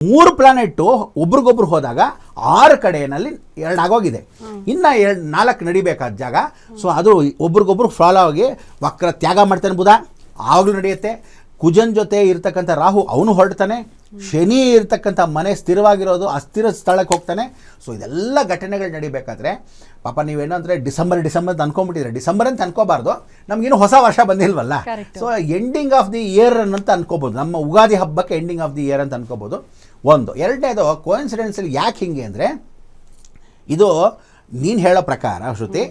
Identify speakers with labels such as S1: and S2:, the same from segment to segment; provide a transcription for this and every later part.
S1: 3 ಪ್ಲಾನೆಟ್ಟು ಒಬ್ರಿಗೊಬ್ರು ಹೋದಾಗ 6 ಕಡೆಯಲ್ಲಿ 2 ಆಗೋಗಿದೆ. ಇನ್ನು 4 ನಡಿಬೇಕಾದ ಜಾಗ. ಸೊ ಅದು ಒಬ್ರಿಗೊಬ್ರು ಫಾಲೋ ಆಗಿ ವಕ್ರ ತ್ಯಾಗ ಮಾಡ್ತಾನೆ ಬುಧ, ಆವಾಗಲೂ ನಡೆಯುತ್ತೆ. ಕುಜನ್ ಜೊತೆ ಇರ್ತಕ್ಕಂಥ ರಾಹು ಅವನು ಹೊರಡ್ತಾನೆ. ಶನಿ ಇರ್ತಕ್ಕಂಥ ಮನೆ ಸ್ಥಿರವಾಗಿರೋದು ಅಸ್ಥಿರ ಸ್ಥಳಕ್ಕೆ ಹೋಗ್ತಾನೆ. ಸೊ ಇದೆಲ್ಲ ಘಟನೆಗಳು ನಡಿಬೇಕಾದ್ರೆ ಪಾಪ ನೀವೇನಂದರೆ ಡಿಸೆಂಬರ್ ಅಂತ ಅನ್ಕೊಂಡ್ಬಿಟ್ಟಿದ್ರೆ, ಡಿಸೆಂಬರ್ ಅಂತ ಅನ್ಕೋಬಾರ್ದು, ನಮಗೇನು ಹೊಸ ವರ್ಷ ಬಂದಿಲ್ವಲ್ಲ. So ending of the year ಅಂತ ಅನ್ಕೋಬೋದು, ನಮ್ಮ ಉಗಾದಿ ಹಬ್ಬಕ್ಕೆ ಎಂಡಿಂಗ್ ಆಫ್ ದಿ ಇಯರ್ ಅಂತ ಅನ್ಕೋಬೋದು. ಒಂದು. ಎರಡನೇದು ಕೋಇನ್ಸಿಡೆನ್ಸಲ್ಲಿ ಯಾಕೆ ಹಿಂಗೆ ಅಂದರೆ, ಇದು ನೀನು ಹೇಳೋ ಪ್ರಕಾರ ಶ್ರುತಿ,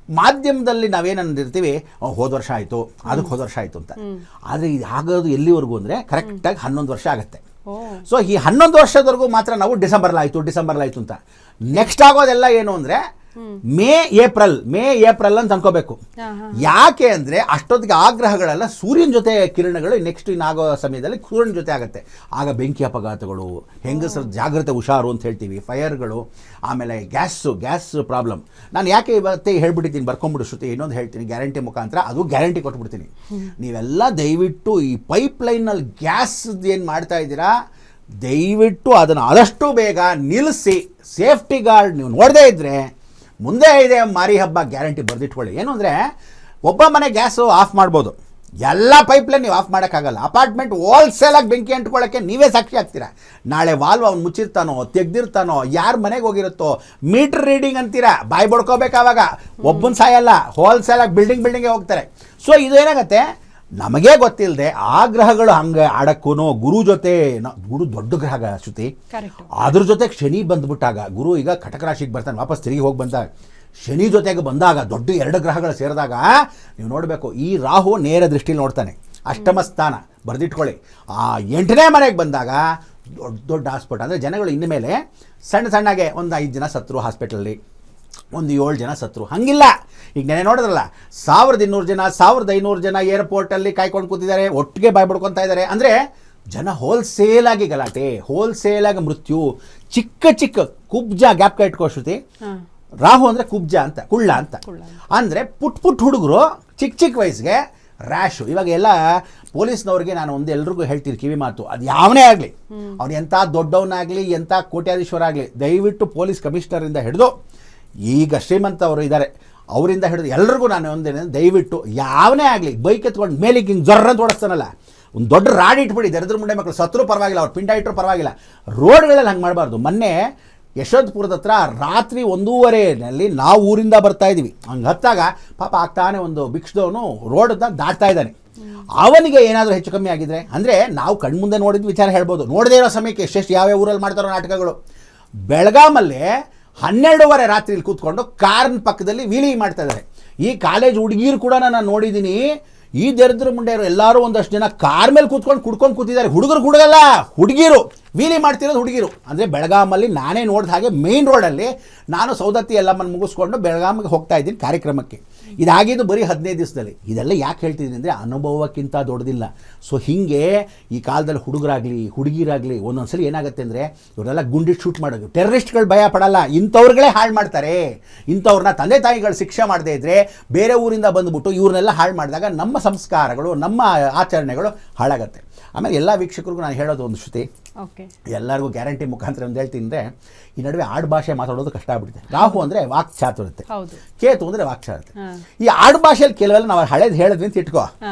S1: ಮಾಧ್ಯಮದಲ್ಲಿ ನಾವೇನಂದಿರ್ತೀವಿ ಹೋದ ವರ್ಷ ಆಯಿತು, ಅದಕ್ಕೆ ಹೋದ ವರ್ಷ ಆಯಿತು ಅಂತ. ಆದರೆ ಇದು ಆಗೋದು ಎಲ್ಲಿವರೆಗೂ ಅಂದರೆ ಕರೆಕ್ಟಾಗಿ 11 ವರ್ಷ ಆಗುತ್ತೆ. ಸೊ ಈ 11 ವರ್ಷದವರೆಗೂ ಮಾತ್ರ ನಾವು ಡಿಸೆಂಬರ್ಲಾಯಿತು ಅಂತ. ನೆಕ್ಸ್ಟ್ ಆಗೋದೆಲ್ಲ ಏನು ಅಂದರೆ ಮೇ ಏಪ್ರಿಲ್ ಅಂತ ಅನ್ಕೋಬೇಕು. ಯಾಕೆ ಅಂದರೆ ಅಷ್ಟೊತ್ತಿಗೆ ಆ ಗ್ರಹಗಳೆಲ್ಲ ಸೂರ್ಯನ ಜೊತೆ ಕಿರಣಗಳು ನೆಕ್ಸ್ಟ್ ಇನ್ನಾಗೋ ಸಮಯದಲ್ಲಿ ಸೂರ್ಯನ ಜೊತೆ ಆಗುತ್ತೆ. ಆಗ ಬೆಂಕಿ ಅಪಘಾತಗಳು, ಹೆಂಗಸರ ಜಾಗ್ರತೆ ಹುಷಾರು ಅಂತ ಹೇಳ್ತೀವಿ, ಫೈರ್ಗಳು, ಆಮೇಲೆ ಗ್ಯಾಸ್ ಪ್ರಾಬ್ಲಮ್. ನಾನು ಯಾಕೆ ಇವತ್ತೇ ಹೇಳ್ಬಿಟ್ಟಿದ್ದೀನಿ, ಬರ್ಕೊಂಬಿಡು ಶ್ರುತಿ, ಇನ್ನೊಂದು ಹೇಳ್ತೀನಿ ಗ್ಯಾರಂಟಿ ಮುಖಾಂತರ, ಅದು ಗ್ಯಾರಂಟಿ ಕೊಟ್ಬಿಡ್ತೀನಿ. ನೀವೆಲ್ಲ ದಯವಿಟ್ಟು ಈ ಪೈಪ್ಲೈನಲ್ಲಿ ಗ್ಯಾಸ್ ಏನು ಮಾಡ್ತಾ ಇದ್ದೀರಾ, ದಯವಿಟ್ಟು ಅದನ್ನು ಆದಷ್ಟು ಬೇಗ ನಿಲ್ಲಿಸಿ. ಸೇಫ್ಟಿ ಗಾರ್ಡ್ ನೀವು ನೋಡದೇ ಇದ್ದರೆ ಮುಂದೆ ಇದೆ ಮಾರಿ ಹಬ್ಬ, ಗ್ಯಾರಂಟಿ ಬರೆದಿಟ್ಕೊಳ್ಳಿ. ಏನು ಅಂದರೆ ಒಬ್ಬ ಮನೆ ಗ್ಯಾಸು ಆಫ್ ಮಾಡ್ಬೋದು, ಎಲ್ಲ ಪೈಪ್ಲೈನ್ ನೀವು ಆಫ್ ಮಾಡೋಕ್ಕಾಗಲ್ಲ. ಅಪಾರ್ಟ್ಮೆಂಟ್ ಹೋಲ್ಸೇಲಾಗಿ ಬೆಂಕಿ ಅಂಟ್ಕೊಳ್ಳೋಕ್ಕೆ ನೀವೇ ಸಾಕ್ಷಿ ಆಗ್ತೀರಾ. ನಾಳೆ ವಾಲ್ವ್ ಅವ್ನು ಮುಚ್ಚಿರ್ತಾನೋ ತೆಗ್ದಿರ್ತಾನೋ, ಯಾರ ಮನೆಗೆ ಹೋಗಿರುತ್ತೋ, ಮೀಟರ್ ರೀಡಿಂಗ್ ಅಂತೀರಾ, ಬಾಯಿ ಬಡ್ಕೋಬೇಕಾವಾಗ ಒಬ್ಬನ ಸಾಯಲ್ಲ, ಹೋಲ್ಸೇಲಾಗಿ ಬಿಲ್ಡಿಂಗ್ಗೆ ಹೋಗ್ತಾರೆ. ಸೊ ಇದು ಏನಾಗುತ್ತೆ, ನಮಗೇ ಗೊತ್ತಿಲ್ಲದೆ ಆ ಗ್ರಹಗಳು ಹಂಗೆ ಆಡಕ್ಕೂ, ಗುರು ಜೊತೆ, ಗುರು ದೊಡ್ಡ ಗ್ರಹ ಶ್ರುತಿ, ಅದ್ರ ಜೊತೆಗೆ ಶನಿ ಬಂದ್ಬಿಟ್ಟಾಗ, ಗುರು ಈಗ ಕಟಕ ರಾಶಿಗೆ ಬರ್ತಾನೆ, ವಾಪಸ್ ತಿರುಗಿ ಹೋಗಿ ಬಂದಾಗ, ಶನಿ ಜೊತೆಗೆ ಬಂದಾಗ, ದೊಡ್ಡ 2 ಗ್ರಹಗಳು ಸೇರಿದಾಗ ನೀವು ನೋಡಬೇಕು, ಈ ರಾಹು ನೇರ ದೃಷ್ಟಿಲಿ ನೋಡ್ತಾನೆ, ಅಷ್ಟಮ ಸ್ಥಾನ ಬರೆದಿಟ್ಕೊಳ್ಳಿ. ಆ 8ನೇ ಮನೆಗೆ ಬಂದಾಗ ದೊಡ್ಡ ಹಾಸ್ಪಿಟಲ್, ಅಂದರೆ ಜನಗಳು ಇನ್ನು ಮೇಲೆ ಸಣ್ಣಗೆ ಒಂದು 5 ಜನ ಸತ್ರು ಹಾಸ್ಪಿಟಲಲ್ಲಿ, ಒಂದು 7 ಜನ ಸತ್ರು. ಹಂಗಿಲ್ಲ, ಈಗ ನೆನೆ ನೋಡಿದ್ರಲ್ಲ 1200 ಜನ 1500 ಜನ ಏರ್ಪೋರ್ಟಲ್ಲಿ ಕಾಯ್ಕೊಂಡು ಕೂತಿದ್ದಾರೆ, ಒಟ್ಟಿಗೆ ಬಾಯ್ ಬಿಡ್ಕೊತಾ ಇದ್ದಾರೆ. ಅಂದರೆ ಜನ ಹೋಲ್ಸೇಲಾಗಿ ಗಲಾಟೆ, ಹೋಲ್ಸೇಲಾಗಿ ಮೃತ್ಯು. ಚಿಕ್ಕ ಕುಬ್ಜ ಗ್ಯಾಪ್ ಇಟ್ಕೋ ಶ್ರುತಿ, ರಾಹು ಅಂದರೆ ಕುಬ್ಜ ಅಂತ, ಕುಳ್ಳ ಅಂತ. ಅಂದರೆ ಪುಟ್ ಹುಡುಗರು ಚಿಕ್ಕ ವಯಸ್ಸಿಗೆ ರ್ಯಾಶು. ಇವಾಗ ಎಲ್ಲ ಪೊಲೀಸ್ನವ್ರಿಗೆ ನಾನು ಎಲ್ರಿಗೂ ಹೇಳ್ತೀನಿ ಕಿವಿ ಮಾತು, ಅದು ಯಾವನೇ ಆಗಲಿ, ಅವ್ನು ಎಂಥ ದೊಡ್ಡವನಾಗಲಿ, ಎಂಥ ಕೋಟ್ಯಾಧೀಶ್ವರ ಆಗಲಿ, ದಯವಿಟ್ಟು ಪೊಲೀಸ್ ಕಮಿಷನರಿಂದ ಹಿಡಿದು ಈಗ ಶ್ರೀಮಂತ ಅವರು ಇದ್ದಾರೆ ಅವರಿಂದ ಹಿಡಿದು ಎಲ್ರಿಗೂ ನಾನು ಒಂದೇನೆ, ದಯವಿಟ್ಟು ಯಾವನೇ ಆಗಲಿ ಬೈಕ್ ಎತ್ಕೊಂಡು ಮೇಲಿಗೆ ಹಿಂಗೆ ಜೊರ್ರ ಅಂತ ಓಡಿಸ್ತಾನಲ್ಲ, ಒಂದು ದೊಡ್ಡ ರಾಡ್ ಇಟ್ಬಿಡಿ, ದರಿದ್ರ ಮುಂಡೆ ಮಕ್ಕಳು ಸತ್ರೂ ಪರವಾಗಿಲ್ಲ, ಅವ್ರು ಪಿಂಡ ಇಟ್ಟರು ಪರವಾಗಿಲ್ಲ, ರೋಡ್ಗಳಲ್ಲಿ ಹಂಗೆ ಮಾಡಬಾರ್ದು. ಮೊನ್ನೆ ಯಶವಂತಪುರದ ಹತ್ರ ರಾತ್ರಿ 1:30 ನಾವು ಊರಿಂದ ಬರ್ತಾ ಇದ್ದೀವಿ, ಹಂಗೆ ಹತ್ತಾಗ ಪಾಪ ಆಗ್ತಾನೆ ಒಂದು ಭಿಕ್ಷದವನು ರೋಡನ್ನ ದಾಟ್ತಾ ಇದ್ದಾನೆ. ಅವನಿಗೆ ಏನಾದರೂ ಹೆಚ್ಚು ಕಮ್ಮಿ ಆಗಿದ್ರೆ, ಅಂದರೆ ನಾವು ಕಣ್ಮುಂದೆ ನೋಡಿದ ವಿಚಾರ ಹೇಳ್ಬೋದು, ನೋಡದೇ ಇರೋ ಸಮಯಕ್ಕೆ ಎಷ್ಟೆಷ್ಟು ಯಾವ್ಯಾವ ಊರಲ್ಲಿ ಮಾಡ್ತಾರೋ ನಾಟಕಗಳು. ಬೆಳಗಾಮಲ್ಲೇ 12:30 ರಾತ್ರಿಲಿ ಕೂತ್ಕೊಂಡು ಕಾರ್ನ ಪಕ್ಕದಲ್ಲಿ ವೀಲಿ ಮಾಡ್ತಾ ಇದ್ದಾರೆ. ಈ ಕಾಲೇಜ್ ಹುಡುಗಿರು ಕೂಡ ನಾನು ನೋಡಿದ್ದೀನಿ, ಈ ದರಿದ್ರ ಮುಂಡೆಯವರು ಎಲ್ಲರೂ ಒಂದಷ್ಟು ಜನ ಕಾರ್ ಮೇಲೆ ಕುಡ್ಕೊಂಡು ಕೂತಿದ್ದಾರೆ. ಹುಡುಗರು ಕೂಡಲ್ಲ, ಹುಡುಗಿರು ವೀಲಿ ಮಾಡ್ತಿರೋದು ಹುಡುಗಿರು. ಅಂದರೆ ಬೆಳಗಾಮಲ್ಲಿ ನಾನೇ ನೋಡಿದ ಹಾಗೆ ಮೇನ್ ರೋಡಲ್ಲಿ ನಾನು ಸೌದತ್ತಿ ಎಲ್ಲಮ್ಮನ ಮುಗಿಸ್ಕೊಂಡು ಬೆಳಗಾಮಿಗೆ ಹೋಗ್ತಾ ಇದ್ದೀನಿ ಕಾರ್ಯಕ್ರಮಕ್ಕೆ. ಇದಾಗಿದ್ದು ಬರೀ 15 ದಿವಸದಲ್ಲಿ. ಇದೆಲ್ಲ ಯಾಕೆ ಹೇಳ್ತಿದ್ದೀನಿ ಅಂದರೆ ಅನುಭವಕ್ಕಿಂತ ದೊಡ್ಡದಿಲ್ಲ. ಸೊ ಹೀಗೆ ಈ ಕಾಲದಲ್ಲಿ ಹುಡುಗರಾಗಲಿ ಹುಡುಗಿರಾಗಲಿ ಒಂದೊಂದ್ಸಲಿ ಏನಾಗುತ್ತೆ ಅಂದರೆ ಇವರೆಲ್ಲ ಗುಂಡಿಟ್ಟು ಶೂಟ್ ಮಾಡೋದು, ಟೆರರಿಸ್ಟ್ಗಳು ಭಯ ಪಡಲ್ಲ, ಇಂಥವ್ರುಗಳೇ ಹಾಳು ಮಾಡ್ತಾರೆ. ಇಂಥವ್ರನ್ನ ತಂದೆ ತಾಯಿಗಳು ಶಿಕ್ಷೆ ಮಾಡದೇ ಇದ್ದರೆ ಬೇರೆ ಊರಿಂದ ಬಂದುಬಿಟ್ಟು ಇವ್ರನ್ನೆಲ್ಲ ಹಾಳು ಮಾಡಿದಾಗ ನಮ್ಮ ಸಂಸ್ಕಾರಗಳು ನಮ್ಮ ಆಚರಣೆಗಳು ಹಾಳಾಗತ್ತೆ. ಆಮೇಲೆ ಎಲ್ಲ ವೀಕ್ಷಕರಿಗೂ ನಾನು ಹೇಳೋದು ಒಂದು ಶ್ರುತಿ, ಎಲ್ಲರಿಗೂ ಗ್ಯಾರಂಟಿ ಮುಖಾಂತರ ಒಂದು ಹೇಳ್ತೀನಿ ಅಂದರೆ, ಈ ನಡುವೆ ಆಡು ಭಾಷೆ ಮಾತಾಡೋದು ಕಷ್ಟ ಆಗ್ಬಿಡುತ್ತೆ. ರಾಹು ಅಂದರೆ ವಾಕ್ಚಾತುರತೆ, ಕೇತು ಅಂದರೆ ವಾಕ್ಚಾತುರತೆ. ಈ ಆಡು ಭಾಷೆಯಲ್ಲಿ ಕೆಲವೆಲ್ಲ ನಾವು ಹಳೇದು ಹೇಳಿದ್ವಿ ಅಂತ ಇಟ್ಕೋ,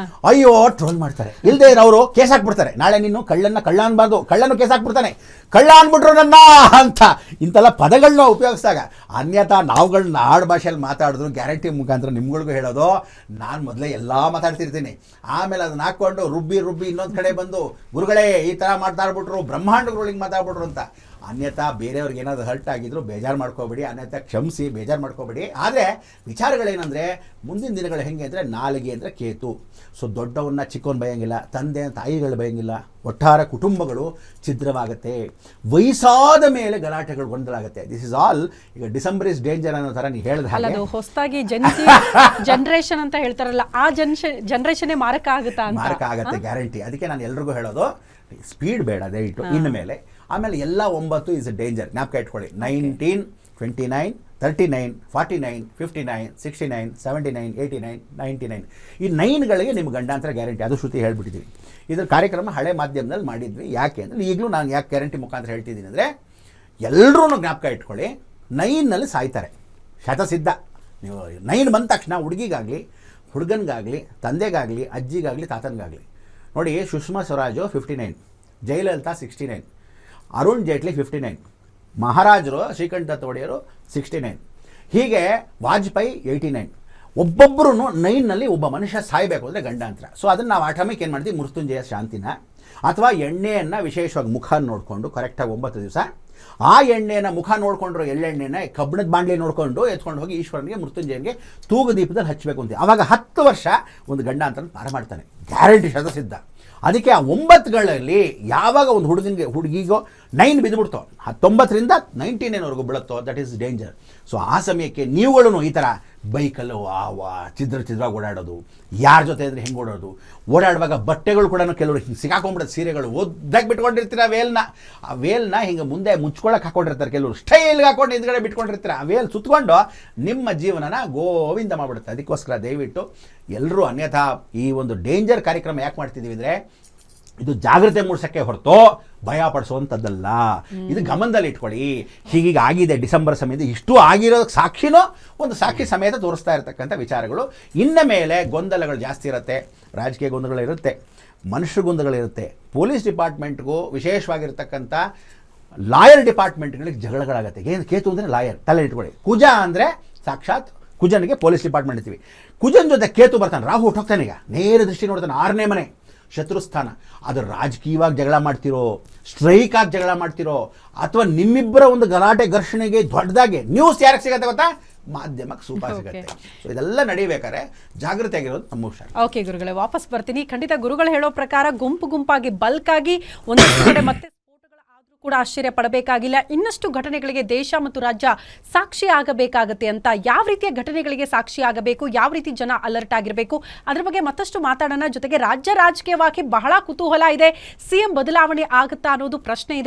S1: ಅಯ್ಯೋ ಟ್ರೋಲ್ ಮಾಡ್ತಾರೆ, ಇಲ್ಲದೆ ಅವರು ಕೇಸ್ ಹಾಕ್ಬಿಡ್ತಾರೆ. ನಾಳೆ ನೀನು ಕಳ್ಳ ಅನ್ಬಾರ್ದು, ಕಳ್ಳನು ಕೇಸ್ ಹಾಕ್ಬಿಡ್ತಾನೆ, ಕಳ್ಳ ಅಂದ್ಬಿಟ್ರು ನನ್ನ ಅಂತ ಇಂಥೆಲ್ಲ ಪದಗಳನ್ನ ಉಪಯೋಗಿಸಿದಾಗ, ಅನ್ಯಥಾ ನಾವುಗಳನ್ನ ಆಡು ಭಾಷೆಯಲ್ಲಿ ಮಾತಾಡಿದ್ರು ಗ್ಯಾರಂಟಿ ಮುಖಾಂತರ ನಿಮ್ಗಳಿಗೂ ಹೇಳೋದು, ನಾನು ಮೊದಲೇ ಎಲ್ಲ ಮಾತಾಡ್ತಿರ್ತೀನಿ, ಆಮೇಲೆ ಅದನ್ನ ಹಾಕ್ಕೊಂಡು ರುಬ್ಬಿ ಇನ್ನೊಂದು ಕಡೆ ಬಂದು ಗುರುಗಳೇ ಈ ಥರ ಮಾತಾಡ್ಬಿಟ್ರು, ಬ್ರಹ್ಮಾಂಡಗಳಿಗೆ ಮಾತಾಡ್ಬಿಟ್ರು ಅಂತ. ಅನ್ಯಥಾ ಬೇರೆಯವ್ರಿಗೆ ಏನಾದರೂ ಹರ್ಟ್ ಆಗಿದ್ರು ಬೇಜಾರು ಮಾಡ್ಕೋಬೇಡಿ, ಅನ್ಯಥಾ ಕ್ಷಮಿಸಿ, ಬೇಜಾರು ಮಾಡ್ಕೋಬೇಡಿ. ಆದರೆ ವಿಚಾರಗಳೇನೆಂದರೆ ಮುಂದಿನ ದಿನಗಳು ಹೆಂಗೆ ಅಂದರೆ, ನಾಲಿಗೆ ಅಂದರೆ ಕೇತು. ಸೊ ದೊಡ್ಡವನ್ನ ಚಿಕ್ಕವನ್ನ ಭಯಂಗಿಲ್ಲ, ತಂದೆ ತಾಯಿಗಳು ಭಯಂಗಿಲ್ಲ, ಒಟ್ಟಾರೆ ಕುಟುಂಬಗಳು ಛಿದ್ರವಾಗುತ್ತೆ, ವಯಸ್ಸಾದ ಮೇಲೆ ಗಲಾಟೆಗಳು ಗೊಂದಲಾಗುತ್ತೆ. This is all. ಈಗ ಡಿಸೆಂಬರ್ ಇಸ್ ಡೇಂಜರ್ ಅನ್ನೋ ಥರ ನೀವು ಹೇಳಿದ ಹಾಗೆ
S2: ಹೊಸದಾಗಿ ಜನರೇಷನ್ ಅಂತ ಹೇಳ್ತಾರಲ್ಲ, ಆ ಜನರೇಷನ್ನೇ ಮಾರಕ ಆಗುತ್ತೆ
S1: ಗ್ಯಾರಂಟಿ. ಅದಕ್ಕೆ ನಾನು ಎಲ್ರಿಗೂ ಹೇಳೋದು, ಸ್ಪೀಡ್ ಬೇಡ ದಯವಿಟ್ಟು ಇನ್ನು ಮೇಲೆ. ಆಮೇಲೆ ಎಲ್ಲ 9 ಇಸ್ ಡೇಂಜರ್, ಜ್ಞಾಪಕ ಇಟ್ಕೊಳ್ಳಿ. 19 29, 39, 49, 59, 69, 79, 89, 99 ಈ 9ಗಳಿಗೆ ನಿಮ್ಮ ಗಂಡಾಂತರ ಗ್ಯಾರಂಟಿ. ಅದು ಶ್ರುತಿ ಹೇಳ್ಬಿಟ್ಟಿದ್ದೀವಿ. ಇದ್ರ ಕಾರ್ಯಕ್ರಮ ಹಳೆ ಮಾಧ್ಯಮದಲ್ಲಿ ಮಾಡಿದ್ವಿ. ಯಾಕೆ ಅಂದರೆ ಈಗಲೂ ನಾನು ಯಾಕೆ ಗ್ಯಾರಂಟಿ ಮುಖಾಂತರ ಹೇಳ್ತಿದ್ದೀನಿ ಅಂದರೆ, ಎಲ್ಲರೂ ಜ್ಞಾಪಕ ಇಟ್ಕೊಳ್ಳಿ, 9ನಲ್ಲಿ ಸಾಯ್ತಾರೆ, ಶತಸಿದ್ಧ. ನೀವು 9 ಬಂದ ತಕ್ಷಣ ಹುಡುಗಿಗಾಗಲಿ ಹುಡುಗನಿಗಾಗಲಿ ತಂದೆಗಾಗಲಿ ಅಜ್ಜಿಗಾಗಲಿ ತಾತನಿಗಾಗಲಿ ನೋಡಿ, ಸುಷ್ಮಾ ಸ್ವರಾಜು 59, ಜಯಲಲಿತಾ 69, ಅರುಣ್ ಜೇಟ್ಲಿ 59, ಮಹಾರಾಜರು ಶ್ರೀಕಂಠ ದತ್ತ ಒಡೆಯರು 69, ಹೀಗೆ ವಾಜಪೇಯಿ 89. ಒಬ್ಬೊಬ್ಬರು 9ನಲ್ಲಿ ಒಬ್ಬ ಮನುಷ್ಯ ಸಾಯಬೇಕು ಅಂದರೆ ಗಂಡಾಂತರ. ಸೊ ಅದನ್ನು ನಾವು ಆಟಮಿಕ್ ಏನು ಮಾಡ್ತೀವಿ, ಮೃತ್ಯುಂಜಯ ಶಾಂತಿನ ಅಥವಾ ಎಣ್ಣೆಯನ್ನು ವಿಶೇಷವಾಗಿ ಮುಖ ನೋಡಿಕೊಂಡು ಕರೆಕ್ಟಾಗಿ 9 ದಿವಸ ಆ ಎಣ್ಣೆನ ಮುಖ ನೋಡಿಕೊಂಡ್ರು ಎಳ್ಳೆಣ್ಣೆನ ಕಬ್ಬಿಣದ ಬಾಂಡ್ಲಿ ನೋಡಿಕೊಂಡು ಎತ್ಕೊಂಡು ಹೋಗಿ ಈಶ್ವರನಿಗೆ ಮೃತ್ಯುಂಜಯನಿಗೆ ತೂಗು ದೀಪದಲ್ಲಿ ಹಚ್ಚಬೇಕು ಅಂತ. ಆವಾಗ 10 ವರ್ಷ ಒಂದು ಗಂಡಾಂತರ ಪಾರ ಮಾಡ್ತಾನೆ, ಗ್ಯಾರಂಟಿ ಶತಸಿದ್ಧ. ಅದಕ್ಕೆ ಆ 9ಗಳಲ್ಲಿ ಯಾವಾಗ ಒಂದು ಹುಡುಗಿಗೋ 9 ಬಿದ್ದುಬಿಡ್ತೋ, 19ರಿಂದ 99ವರೆಗೂ ಬೀಳುತ್ತೋ, ದಟ್ ಈಸ್ ಡೇಂಜರ್. ಸೊ ಆ ಸಮಯಕ್ಕೆ ನೀವುಗಳು ಈ ಥರ ಬೈಕಲ್ಲೂ ಚಿದ್ರವಾಗಿ ಓಡಾಡೋದು, ಯಾರ ಜೊತೆ ಅಂದರೆ ಹೆಂಗೆ ಓಡಾಡುವಾಗ ಬಟ್ಟೆಗಳು ಕೂಡ ಕೆಲವರು ಹಿಂಗೆ ಸಿಗಾಕೊಂಡ್ಬಿಡೋದು, ಸೀರೆಗಳು ಒದ್ದಾಗಿ ಬಿಟ್ಕೊಂಡಿರ್ತೀರ, ಆ ವೇಲ್ನ ಹಿಂಗೆ ಮುಂದೆ ಮುಚ್ಕೊಳ್ಳೋಕೆ ಹಾಕೊಂಡಿರ್ತಾರೆ, ಕೆಲವರು ಸ್ಟೈಲ್ಗೆ ಹಾಕೊಂಡು ಹಿಂದ್ಗಡೆ ಬಿಟ್ಕೊಂಡಿರ್ತಾರೆ. ಆ ವೇಲ್ ಸುತ್ತಕೊಂಡು ನಿಮ್ಮ ಜೀವನನ ಗೋವಿಂದ ಮಾಡಿಬಿಡುತ್ತೆ. ಅದಕ್ಕೋಸ್ಕರ ದಯವಿಟ್ಟು ಎಲ್ಲರೂ ಅನ್ಯಥಾ ಈ ಒಂದು ಡೇಂಜರ್ ಕಾರ್ಯಕ್ರಮ ಯಾಕೆ ಮಾಡ್ತಿದ್ದೀವಿ ಅಂದರೆ, ಇದು ಜಾಗ್ರತೆ ಮೂಡಿಸೋಕ್ಕೆ ಹೊರತು ಭಯ ಪಡಿಸುವಂಥದ್ದಲ್ಲ. ಇದು ಗಮನದಲ್ಲಿ ಇಟ್ಕೊಳ್ಳಿ. ಹೀಗೀಗ ಆಗಿದೆ ಡಿಸೆಂಬರ್ ಸಮಯದಲ್ಲಿ, ಇಷ್ಟು ಆಗಿರೋದಕ್ಕೆ ಸಾಕ್ಷಿನೂ ಒಂದು ಸಾಕ್ಷಿ ಸಮೇತ ತೋರಿಸ್ತಾ ಇರತಕ್ಕಂಥ ವಿಚಾರಗಳು. ಇನ್ನು ಮೇಲೆ ಗೊಂದಲಗಳು ಜಾಸ್ತಿ ಇರುತ್ತೆ, ರಾಜಕೀಯ ಗೊಂದಲಗಳಿರುತ್ತೆ, ಮನುಷ್ಯ ಗೊಂದಲಗಳಿರುತ್ತೆ, ಪೊಲೀಸ್ ಡಿಪಾರ್ಟ್ಮೆಂಟ್ಗೂ ವಿಶೇಷವಾಗಿರ್ತಕ್ಕಂಥ ಲಾಯರ್ ಡಿಪಾರ್ಟ್ಮೆಂಟ್ಗಳಿಗೆ ಜಗಳಗಳಾಗುತ್ತೆ. ಏನು ಕೇತು ಅಂದರೆ ಲಾಯರ್, ತಲೆ ಇಟ್ಕೊಳ್ಳಿ. ಕುಜ ಅಂದರೆ ಸಾಕ್ಷಾತ್ ಕುಜನಿಗೆ ಪೊಲೀಸ್ ಡಿಪಾರ್ಟ್ಮೆಂಟ್ ಇರ್ತೀವಿ. ಕುಜನ್ ಜೊತೆ ಕೇತು ಬರ್ತಾನೆ, ರಾಹು ಹೊಟ್ಟೋಗ್ತಾನೆ, ಈಗ ನೇರ ದೃಷ್ಟಿ ನೋಡ್ತಾನೆ, 6ನೇ ಮನೆ ಶತ್ರುಸ್ಥಾನ. ಅದು ರಾಜಕೀಯವಾಗಿ ಜಗಳ ಮಾಡ್ತಿರೋ, ಸ್ಟ್ರೈಕಾಗಿ ಜಗಳ ಮಾಡ್ತಿರೋ, ಅಥವಾ ನಿಮ್ಮಿಬ್ಬರ ಒಂದು ಗಲಾಟೆ ಘರ್ಷಣೆಗೆ ದೊಡ್ಡದಾಗಿ ನ್ಯೂಸ್ ಯಾರಿಗೆ ಸಿಗತ್ತೆ ಗೊತ್ತಾ, ಮಾಧ್ಯಮಕ್ಕೆ ಸೂಪರ್ ಸಿಗುತ್ತೆ. ಸೊ ಇದೆಲ್ಲ ನಡೀಬೇಕಾದ್ರೆ ಜಾಗೃತಿ ಆಗಿರೋದು ನಮ್ಮ ಹುಷಾರು.
S2: ಓಕೆ ಗುರುಗಳೇ, ವಾಪಸ್ ಬರ್ತೀನಿ. ಖಂಡಿತ ಗುರುಗಳು ಹೇಳೋ ಪ್ರಕಾರ ಗುಂಪಾಗಿ ಬಲ್ಕ್ ಆಗಿ ಒಂದು ಕಡೆ ಮತ್ತೆ ಕೂಡ ಆಶ್ಚರ್ಯ ಪಡಬೇಕಾಗಿಲ್ಲ. ಇನ್ನಷ್ಟು ಘಟನೆಗಳಿಗೆ ದೇಶ ಮತ್ತು ರಾಜ್ಯ ಸಾಕ್ಷಿ ಆಗಬೇಕಾಗತ್ತೆ ಅಂತ. ಯಾವ ರೀತಿಯ ಘಟನೆಗಳಿಗೆ ಸಾಕ್ಷಿ ಆಗಬೇಕು, ಯಾವ ರೀತಿ ಜನ ಅಲರ್ಟ್ ಆಗಿರಬೇಕು, ಅದ್ರ ಬಗ್ಗೆ ಮತ್ತಷ್ಟು ಮಾತಾಡೋಣ. ಜೊತೆಗೆ ರಾಜ್ಯ ರಾಜಕೀಯವಾಗಿ ಬಹಳ ಕುತೂಹಲ ಇದೆ. ಸಿಎಂ ಬದಲಾವಣೆ ಆಗುತ್ತಾ ಅನ್ನೋದು ಪ್ರಶ್ನೆ ಇದೆ.